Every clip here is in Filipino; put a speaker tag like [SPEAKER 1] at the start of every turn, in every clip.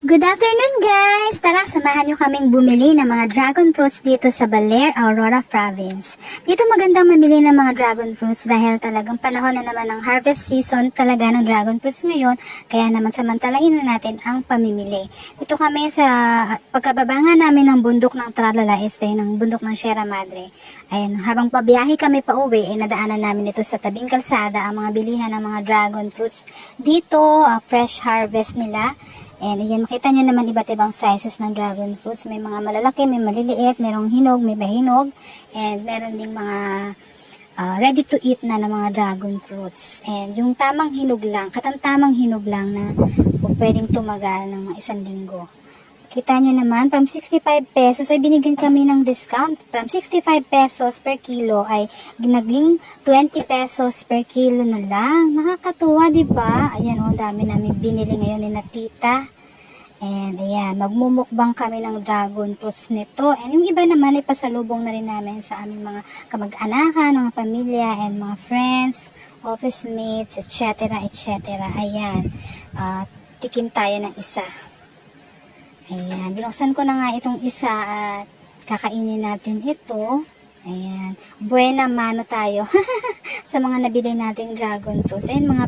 [SPEAKER 1] Good afternoon guys! Tara, samahan nyo kaming bumili ng mga dragon fruits dito sa Baler, Aurora Province. Dito magandang mamili ng mga dragon fruits dahil talagang panahon na naman ng harvest season talaga ng dragon fruits ngayon, kaya naman samantalain na natin ang pamimili. Dito kami sa pagkababa namin ng bundok ng Tralala Este, ng bundok ng Sierra Madre. Ayan, habang pabiyahe kami pa uwi, nadaanan namin ito sa tabing kalsada ang mga bilihan ng mga dragon fruits. Dito, fresh harvest nila. And ayan, makita nyo naman iba't ibang sizes ng dragon fruits. May mga malalaki, may maliliit, merong hinog, may mahinog, and meron ding mga ready to eat na ng mga dragon fruits. And yung tamang hinog lang, katamtamang hinog lang na pwedeng tumagal ng mga 1 linggo. Kita nyo naman, from 65 pesos ay binigyan kami ng discount. From 65 pesos per kilo ay naging 20 pesos per kilo na lang. Nakakatuwa, di ba? Ayan o, dami namin binili ngayon ni Tita. And ayan, magmumukbang kami ng dragon fruits nito. And yung iba naman ay pasalubong na rin namin sa aming mga kamag-anakan, mga pamilya, and mga friends, office mates, etc. etc. Ayan, tikim tayo ng isa. Ayan, binuksan ko na nga itong isa at kakainin natin ito. Ayan, buena mano tayo sa mga nabili nating dragon fruits. Ayan, mga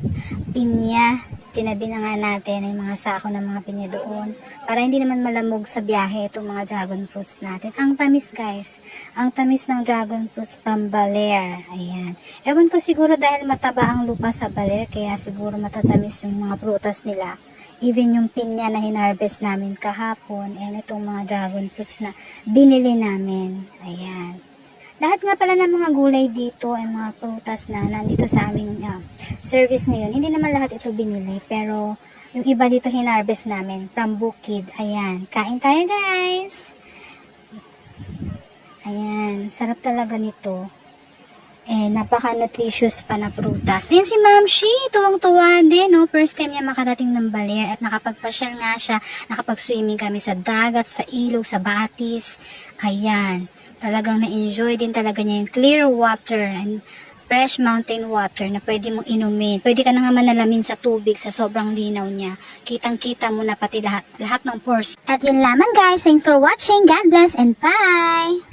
[SPEAKER 1] pinya, tinabi na nga natin ay mga sako ng mga pinya doon para hindi naman malamog sa biyahe itong mga dragon fruits natin. Ang tamis guys, ang tamis ng dragon fruits from Baler. Ayan, ewan ko siguro dahil mataba ang lupa sa Baler kaya siguro matatamis yung mga prutas nila. Even yung pinya na hinarvest namin kahapon and itong mga dragon fruits na binili namin. Ayan. Lahat nga pala ng mga gulay dito ay mga prutas na nandito sa aming service ngayon. Hindi naman lahat ito binili pero yung iba dito hinarvest namin from bukid. Ayan. Kain tayo guys! Ayan. Sarap talaga nito. Napaka-nutritious pa na prutas. Ayan si Ma'am Shi, tuwang-tuwa din, no? First time niya makarating ng Baler at nakapagpasyal nga siya, nakapag-swimming kami sa dagat, sa ilog, sa batis. Ayan, talagang na-enjoy din talaga niya yung clear water and fresh mountain water na pwede mong inumin. Pwede ka na nga manalamin sa tubig sa sobrang linaw niya. Kitang-kita mo na pati lahat ng pores. At yun lamang guys, thanks for watching. God bless and bye!